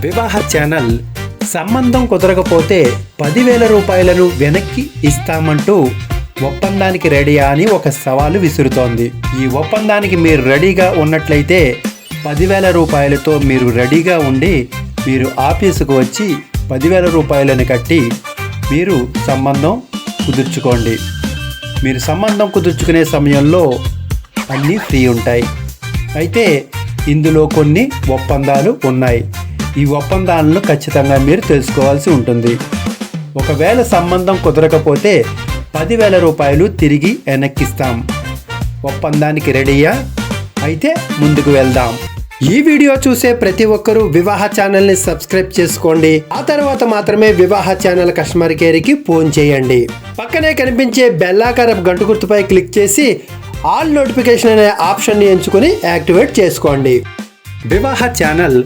వివాహ ఛానల్ సంబంధం కుదరకపోతే 10,000 రూపాయలను వెనక్కి ఇస్తామంటూ ఒప్పందానికి రెడీయా అని ఒక సవాలు విసురుతోంది. ఈ ఒప్పందానికి మీరు రెడీగా ఉన్నట్లయితే 10,000 రూపాయలతో మీరు రెడీగా ఉండి మీరు ఆఫీసుకు వచ్చి 10,000 రూపాయలను కట్టి మీరు సంబంధం కుదుర్చుకోండి. మీరు సంబంధం కుదుర్చుకునే సమయంలో అన్నీ ఫ్రీ ఉంటాయి. అయితే ఇందులో కొన్ని ఒప్పందాలు ఉన్నాయి. ఈ ఒప్పందాలను ఖచ్చితంగా మీరు తెలుసుకోవాల్సి ఉంటుంది. ఒకవేళ సంబంధం కుదరకపోతే 10,000 రూపాయలు తిరిగి వెనక్కిస్తాం. ఒప్పందానికి రెడీయా? అయితే ముందుకు వెళ్దాం. ఈ వీడియో చూసే ప్రతి ఒక్కరూ వివాహ ఛానల్ని సబ్స్క్రైబ్ చేసుకోండి. ఆ తర్వాత మాత్రమే వివాహ ఛానల్ కస్టమర్ కేర్కి ఫోన్ చేయండి. పక్కనే కనిపించే బెల్లాకారపు గంట గుర్తుపై క్లిక్ చేసి ఆల్ నోటిఫికేషన్ అనే ఆప్షన్ని ఎంచుకొని యాక్టివేట్ చేసుకోండి. వివాహ channel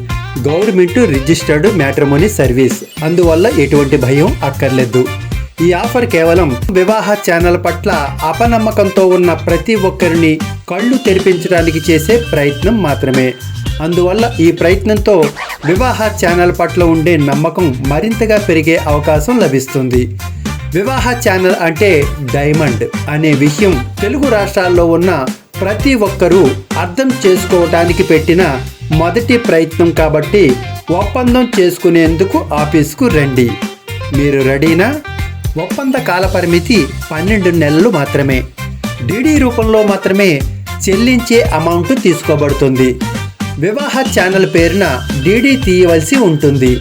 government registered matrimony service, అందువల్ల ఎటువంటి భయం అక్కర్లేదు. ఈ ఆఫర్ కేవలం వివాహ ఛానల్ పట్ల అపనమ్మకంతో ఉన్న ప్రతి ఒక్కరిని కళ్ళు తెరిపించడానికి చేసే ప్రయత్నం మాత్రమే. అందువల్ల ఈ ప్రయత్నంతో వివాహ ఛానల్ పట్ల ఉండే నమ్మకం మరింతగా పెరిగే అవకాశం లభిస్తుంది. వివాహ ఛానల్ అంటే డైమండ్ అనే విషయం తెలుగు రాష్ట్రాల్లో ఉన్న ప్రతి ఒక్కరూ అర్థం చేసుకోవడానికి పెట్టిన మొదటి ప్రయత్నం కాబట్టి ఒప్పందం చేసుకునేందుకు ఆఫీస్కు రండి. మీరు రెడీనా? ఒప్పంద కాల పరిమితి 12 నెలలు మాత్రమే. డీడీ రూపంలో మాత్రమే చెల్లించే అమౌంట్ తీసుకోబడుతుంది. వివాహ ఛానల్ పేరున డీడీ తీయవలసి ఉంటుంది.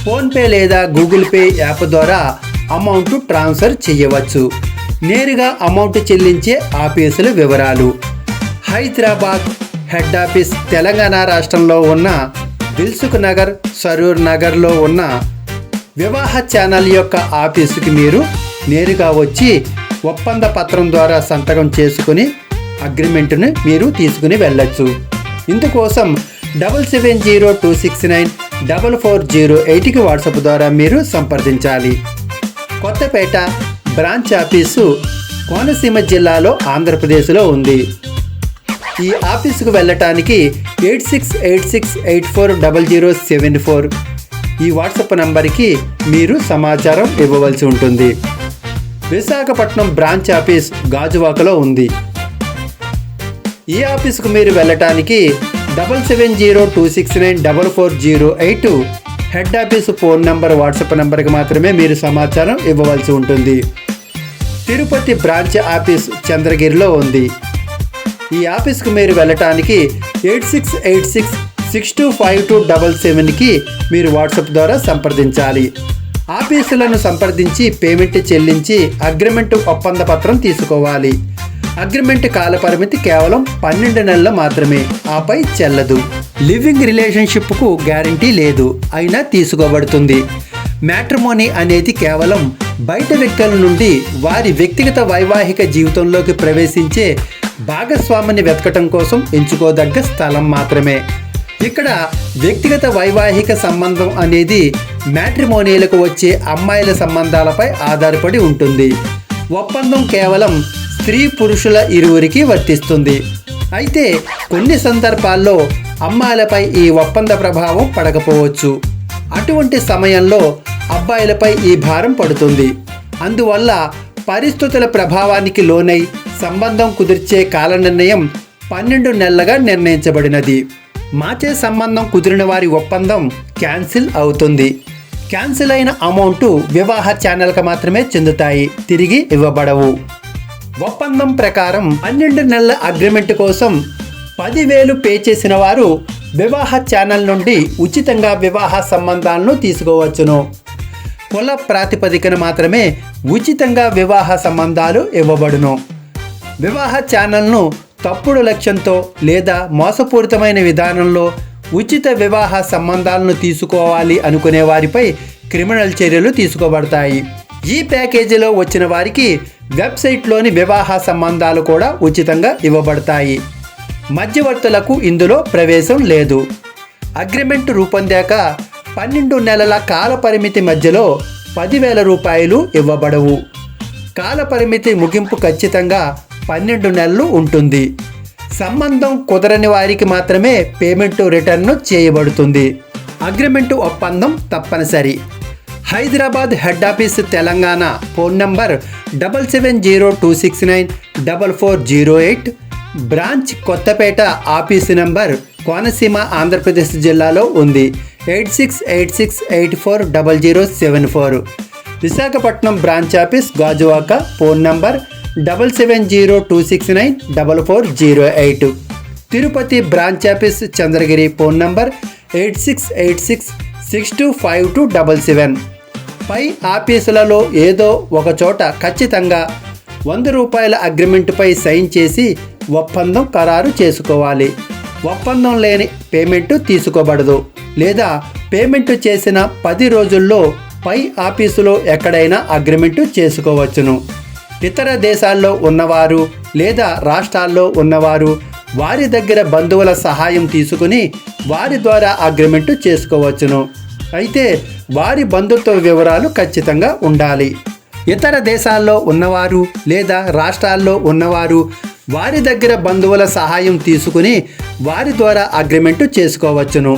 ఫోన్పే లేదా గూగుల్ పే యాప్ ద్వారా అమౌంట్ ట్రాన్స్ఫర్ చేయవచ్చు. నేరుగా అమౌంట్ చెల్లించే ఆఫీసుల వివరాలు: హైదరాబాద్ హెడ్ ఆఫీస్ తెలంగాణ రాష్ట్రంలో ఉన్న దిల్సుఖ్ నగర్, సరూర్ నగర్లో ఉన్న వివాహ ఛానల్ యొక్క ఆఫీసుకి మీరు నేరుగా వచ్చి ఒప్పంద పత్రం ద్వారా సంతకం చేసుకుని అగ్రిమెంట్ని మీరు తీసుకుని వెళ్ళచ్చు. ఇందుకోసం 7702694408కి వాట్సాప్ ద్వారా మీరు సంప్రదించాలి. కొత్తపేట బ్రాంచ్ ఆఫీసు కోనసీమ జిల్లాలో ఆంధ్రప్రదేశ్లో ఉంది. ఈ ఆఫీసుకు వెళ్ళటానికి 8686840074 ఈ వాట్సాప్ నంబర్కి మీరు సమాచారం ఇవ్వవలసి ఉంటుంది. విశాఖపట్నం బ్రాంచ్ ఆఫీస్ గాజువాకలో ఉంది. ఈ ఆఫీసుకు మీరు వెళ్ళటానికి 7702694408 head office phone number WhatsApp నంబర్కి మాత్రమే మీరు సమాచారం ఇవ్వవలసి ఉంటుంది. తిరుపతి బ్రాంచ్ ఆఫీస్ చంద్రగిరిలో ఉంది. ఈ ఆఫీస్కు మీరు వెళ్ళటానికి 8686625277కి మీరు వాట్సాప్ ద్వారా సంప్రదించాలి. ఆఫీసులను సంప్రదించి పేమెంట్ చెల్లించి అగ్రిమెంట్ ఒప్పంద పత్రం తీసుకోవాలి. అగ్రిమెంట్ కాల పరిమితి కేవలం 12 నెలలు మాత్రమే, ఆపై చెల్లదు. లివింగ్ రిలేషన్షిప్కు గ్యారంటీ లేదు, అయినా తీసుకోబడుతుంది. మ్యాట్రిమోనీ అనేది కేవలం బయట వ్యక్తుల నుండి వారి వ్యక్తిగత వైవాహిక జీవితంలోకి ప్రవేశించే భాగస్వామిని వెతకటం కోసం ఎంచుకోదగ్గ స్థలం మాత్రమే. ఇక్కడ వ్యక్తిగత వైవాహిక సంబంధం అనేది మ్యాట్రిమోనీలకు వచ్చే అమ్మాయిల సంబంధాలపై ఆధారపడి ఉంటుంది. ఒప్పందం కేవలం స్త్రీ పురుషుల ఇరువురికి వర్తిస్తుంది. అయితే కొన్ని సందర్భాల్లో అమ్మాయిలపై ఈ ఒప్పంద ప్రభావం పడకపోవచ్చు. అటువంటి సమయంలో అబ్బాయిలపై ఈ భారం పడుతుంది. అందువల్ల పరిస్థితుల ప్రభావానికి లోనై సంబంధం కుదిర్చే కాల నిర్ణయం 12 నెలలుగా నిర్ణయించబడినది. మార్చే సంబంధం కుదిరిన వారి ఒప్పందం క్యాన్సిల్ అవుతుంది. క్యాన్సిల్ అయిన అమౌంట్ వివాహ ఛానల్కి మాత్రమే చెందుతాయి, తిరిగి ఇవ్వబడవు. ఒప్పందం ప్రకారం 12 నెలల అగ్రిమెంట్ కోసం 10,000 పే చేసిన వారు వివాహ ఛానల్ నుండి ఉచితంగా వివాహ సంబంధాలను తీసుకోవచ్చును. కుల ప్రాతిపదికన మాత్రమే ఉచితంగా వివాహ సంబంధాలు ఇవ్వబడును. వివాహ ఛానల్ను తప్పుడు లక్ష్యంతో లేదా మోసపూరితమైన విధానంలో ఉచిత వివాహ సంబంధాలను తీసుకోవాలి అనుకునే వారిపై క్రిమినల్ చర్యలు తీసుకోబడతాయి. ఈ ప్యాకేజీలో వచ్చిన వారికి వెబ్సైట్లోని వివాహ సంబంధాలు కూడా ఉచితంగా ఇవ్వబడతాయి. మధ్యవర్తులకు ఇందులో ప్రవేశం లేదు. అగ్రిమెంట్ రూపొందాక 12 నెలల కాల పరిమితి మధ్యలో 10,000 రూపాయలు ఇవ్వబడవు. కాల పరిమితి ముగింపు ఖచ్చితంగా 12 నెలలు ఉంటుంది. సంబంధం కుదరని వారికి మాత్రమే పేమెంట్ రిటర్న్ చేయబడుతుంది. అగ్రిమెంటు ఒప్పందం తప్పనిసరి. Hyderabad head office Telangana, phone number 7702694408. Branch Kothapeta, office number Konaseema, Andhra Pradesh జిల్లాలో ఉంది. 8686840074. Visakhapatnam branch office Gajuwaka, phone number 7702694408. Tirupati branch office Chandragiri, phone number 8686625277. పై ఆఫీసులలో ఏదో ఒక చోట ఖచ్చితంగా ₹100 అగ్రిమెంటుపై సైన్ చేసి ఒప్పందం ఖరారు చేసుకోవాలి. ఒప్పందం లేని పేమెంటు తీసుకోబడదు. లేదా పేమెంటు చేసిన 10 రోజుల్లో పై ఆఫీసులో ఎక్కడైనా అగ్రిమెంటు చేసుకోవచ్చును. ఇతర దేశాల్లో ఉన్నవారు లేదా రాష్ట్రాల్లో ఉన్నవారు వారి దగ్గర బంధువుల సహాయం తీసుకుని వారి ద్వారా అగ్రిమెంటు చేసుకోవచ్చును. అయితే వారి బంధుత్వ వివరాలు ఖచ్చితంగా ఉండాలి. ఇతర దేశాల్లో ఉన్నవారు లేదా రాష్ట్రాల్లో ఉన్నవారు వారి దగ్గర బంధువుల సహాయం తీసుకుని వారి ద్వారా అగ్రిమెంటు చేసుకోవచ్చును.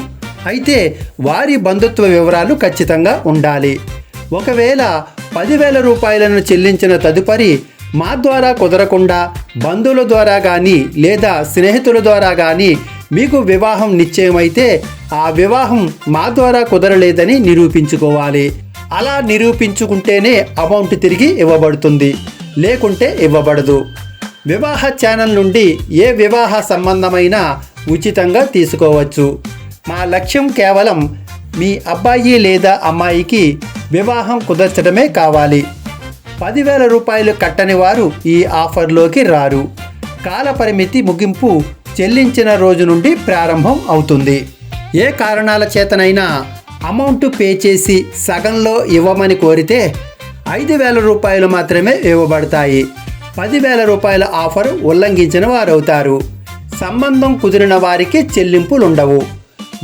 అయితే వారి బంధుత్వ వివరాలు ఖచ్చితంగా ఉండాలి. ఒకవేళ ₹10,000 చెల్లించిన తదుపరి మా ద్వారా కుదరకుండా బంధువుల ద్వారా కానీ లేదా స్నేహితుల ద్వారా కానీ మీకు వివాహం నిశ్చయమైతే ఆ వివాహం మా ద్వారా కుదరలేదని నిరూపించుకోవాలి. అలా నిరూపించుకుంటేనే అమౌంట్ తిరిగి ఇవ్వబడుతుంది, లేకుంటే ఇవ్వబడదు. వివాహ ఛానల్ నుండి ఏ వివాహ సంబంధమైనా ఉచితంగా తీసుకోవచ్చు. మా లక్ష్యం కేవలం మీ అబ్బాయి లేదా అమ్మాయికి వివాహం కుదర్చడమే కావాలి. ₹10,000 కట్టని వారు ఈ ఆఫర్లోకి రారు. కాలపరిమితి ముగింపు చెల్లించిన రోజు నుండి ప్రారంభం అవుతుంది. ఏ కారణాల చేతనైనా అమౌంట్ పే చేసి సగంలో ఇవ్వమని కోరితే ₹5,000 మాత్రమే ఇవ్వబడతాయి. ₹10,000 ఆఫర్ ఉల్లంఘించిన వారవుతారు. సంబంధం కుదిరిన వారికి చెల్లింపులుండవు.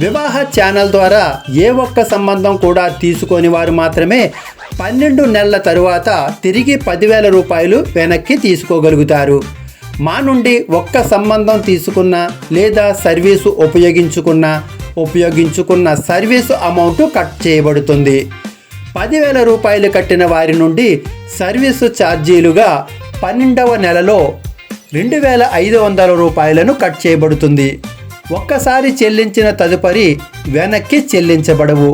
వివాహ ఛానల్ ద్వారా ఏ ఒక్క సంబంధం కూడా తీసుకొని వారు మాత్రమే 12 నెలల తరువాత తిరిగి ₹10,000 వెనక్కి తీసుకోగలుగుతారు. మా నుండి ఒక్క సంబంధం తీసుకున్న లేదా సర్వీసు ఉపయోగించుకున్న సర్వీసు అమౌంట్ కట్ చేయబడుతుంది. ₹10,000 కట్టిన వారి నుండి సర్వీసు ఛార్జీలుగా 12వ నెలలో ₹2,500 కట్ చేయబడుతుంది. ఒక్కసారి చెల్లించిన తదుపరి వెనక్కి చెల్లించబడవు.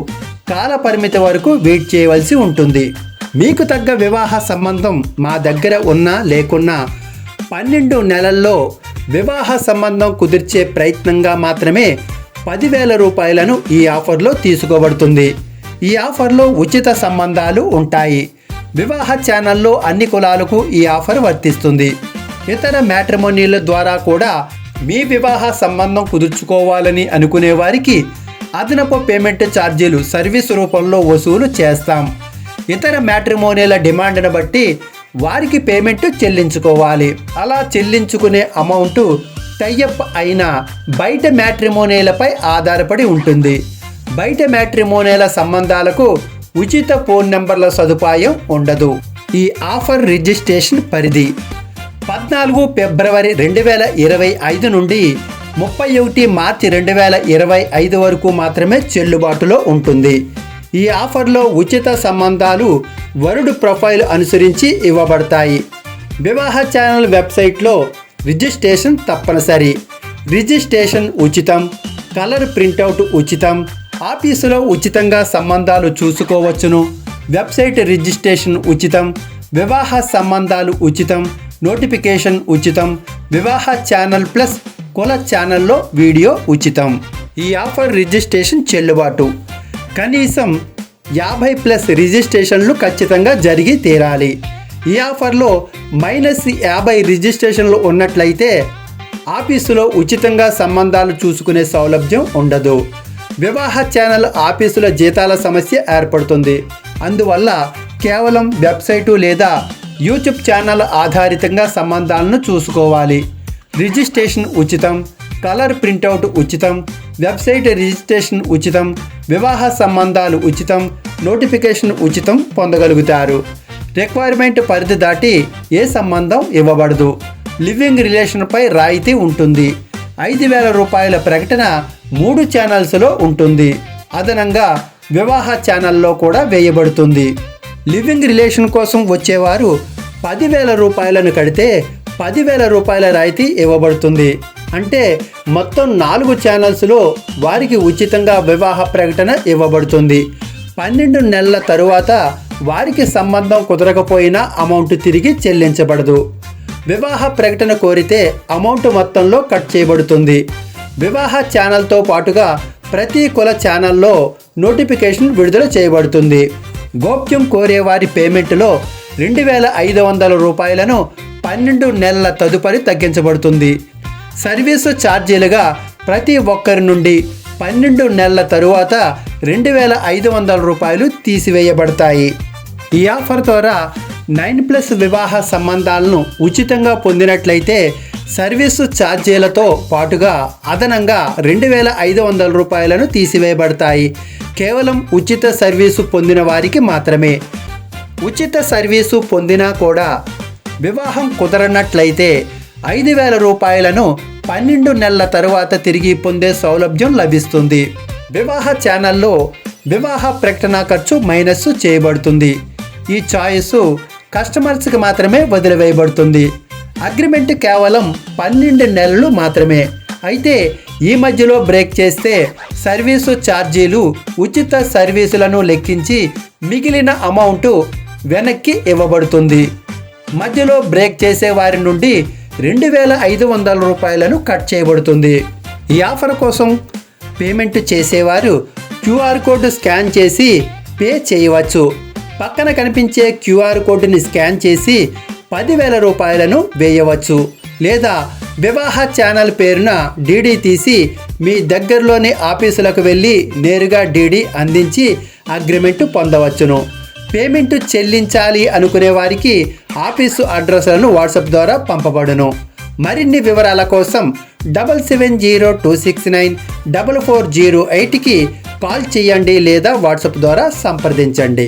కాల పరిమితి వరకు వెయిట్ చేయవలసి ఉంటుంది. మీకు తగ్గ వివాహ సంబంధం మా దగ్గర ఉన్నా లేకున్నా 12 నెలల్లో వివాహ సంబంధం కుదిర్చే ప్రయత్నంగా మాత్రమే ₹10,000 ఈ ఆఫర్లో తీసుకోబడుతుంది. ఈ ఆఫర్లో ఉచిత సంబంధాలు ఉంటాయి. వివాహ ఛానల్లో అన్ని కులాలకు ఈ ఆఫర్ వర్తిస్తుంది. ఇతర మ్యాట్రిమోనీల ద్వారా కూడా మీ వివాహ సంబంధం కుదుర్చుకోవాలని అనుకునే వారికి అదనపు పేమెంట్ ఛార్జీలు సర్వీస్ రూపంలో వసూలు చేస్తాం. ఇతర మ్యాట్రిమోనీల డిమాండ్ను బట్టి వారికి పేమెంట్ చెల్లించుకోవాలి. అలా చెల్లించుకునే అమౌంట్ టైఅప్ అయిన బయట మ్యాట్రిమోనీలపై ఆధారపడి ఉంటుంది. బయట మ్యాట్రిమోనీల సంబంధాలకు ఉచిత ఫోన్ నంబర్ల సదుపాయం ఉండదు. ఈ ఆఫర్ రిజిస్ట్రేషన్ పరిధి 14 ఫిబ్రవరి 2025 నుండి 31 మార్చి 2025 వరకు మాత్రమే చెల్లుబాటులో ఉంటుంది. ఈ ఆఫర్లో ఉచిత సంబంధాలు వరుడు ప్రొఫైల్ అనుసరించి ఇవ్వబడతాయి. వివాహ ఛానల్ వెబ్సైట్లో రిజిస్ట్రేషన్ తప్పనిసరి. రిజిస్ట్రేషన్ ఉచితం. కలర్ ప్రింటౌట్ ఉచితం. ఆఫీసులో ఉచితంగా సంబంధాలు చూసుకోవచ్చును. వెబ్సైట్ రిజిస్ట్రేషన్ ఉచితం. వివాహ సంబంధాలు ఉచితం. నోటిఫికేషన్ ఉచితం. వివాహ ఛానల్ ప్లస్ కుల ఛానల్లో వీడియో ఉచితం. ఈ ఆఫర్ రిజిస్ట్రేషన్ చెల్లుబాటు. కనీసం 50+ రిజిస్ట్రేషన్లు ఖచ్చితంగా జరిగి తీరాలి. ఈ ఆఫర్లో -50 రిజిస్ట్రేషన్లు ఉన్నట్లయితే ఆఫీసులో ఉచితంగా సంబంధాలు చూసుకునే సౌలభ్యం ఉండదు. వివాహ ఛానల్ ఆఫీసుల జీతాల సమస్య ఏర్పడుతుంది. అందువల్ల కేవలం వెబ్సైటు లేదా యూట్యూబ్ ఛానల్ ఆధారితంగా సంబంధాలను చూసుకోవాలి. రిజిస్ట్రేషన్ ఉచితం. కలర్ ప్రింటౌట్ ఉచితం. వెబ్సైట్ రిజిస్ట్రేషన్ ఉచితం. వివాహ సంబంధాలు ఉచితం. నోటిఫికేషన్ ఉచితం పొందగలుగుతారు. రిక్వైర్మెంట్ పరిధి దాటి ఏ సంబంధం ఇవ్వబడదు. లివింగ్ రిలేషన్పై రాయితీ ఉంటుంది. ₹5,000 ప్రకటన 3 ఛానల్స్లో ఉంటుంది. అదనంగా వివాహ ఛానల్లో కూడా వేయబడుతుంది. లివింగ్ రిలేషన్ కోసం వచ్చేవారు 10,000 రూపాయలను కడితే 10,000 రూపాయల రాయితీ ఇవ్వబడుతుంది. అంటే మొత్తం 4 ఛానల్స్లో వారికి ఉచితంగా వివాహ ప్రకటన ఇవ్వబడుతుంది. 12 నెలల తరువాత వారికి సంబంధం కుదరకపోయినా అమౌంట్ తిరిగి చెల్లించబడదు. వివాహ ప్రకటన కోరితే అమౌంట్ మొత్తంలో కట్ చేయబడుతుంది. వివాహ ఛానల్తో పాటుగా ప్రతి కుల ఛానల్లో నోటిఫికేషన్ విడుదల చేయబడుతుంది. గోప్యం కోరేవారి పేమెంట్లో 2,500 రూపాయలను 12 నెలల తదుపరి తగ్గించబడుతుంది. సర్వీసు ఛార్జీలుగా ప్రతి ఒక్కరి నుండి 12 నెలల తరువాత 2,500 రూపాయలు తీసివేయబడతాయి. ఈ ఆఫర్ ద్వారా 9+ వివాహ సంబంధాలను ఉచితంగా పొందినట్లయితే సర్వీసు ఛార్జీలతో పాటుగా అదనంగా 2,500 రూపాయలను తీసివేయబడతాయి. కేవలం ఉచిత సర్వీసు పొందిన వారికి మాత్రమే. ఉచిత సర్వీసు పొందినా కూడా వివాహం కుదరనట్లయితే 5,000 రూపాయలను 12 నెలల తరువాత తిరిగి పొందే సౌలభ్యం లభిస్తుంది. వివాహ ఛానల్లో వివాహ ప్రకటన ఖర్చు మైనస్ చేయబడుతుంది. ఈ చాయిస్ కస్టమర్స్కి మాత్రమే వదిలివేయబడుతుంది. అగ్రిమెంట్ కేవలం 12 నెలలు మాత్రమే. అయితే ఈ మధ్యలో బ్రేక్ చేస్తే సర్వీసు ఛార్జీలు ఉచిత సర్వీసులను లెక్కించి మిగిలిన అమౌంట్ వెనక్కి ఇవ్వబడుతుంది. మధ్యలో బ్రేక్ చేసే వారి నుండి 2,500 రూపాయలను కట్ చేయబడుతుంది. ఈ ఆఫర్ కోసం పేమెంట్ చేసేవారు QR కోడ్ స్కాన్ చేసి పే చేయవచ్చు. పక్కన కనిపించే QR కోడ్ని స్కాన్ చేసి 10,000 రూపాయలను వేయవచ్చు. లేదా వివాహ ఛానల్ పేరున డీడీ తీసి మీ దగ్గరలోని ఆఫీసులకు వెళ్ళి నేరుగా డీడీ అందించి అగ్రిమెంట్ పొందవచ్చును. పేమెంట్ చెల్లించాలి అనుకునే వారికి ఆఫీసు అడ్రస్లను వాట్సాప్ ద్వారా పంపబడును. మరిన్ని వివరాల కోసం 7702694408కి కాల్ చేయండి లేదా వాట్సాప్ ద్వారా సంప్రదించండి.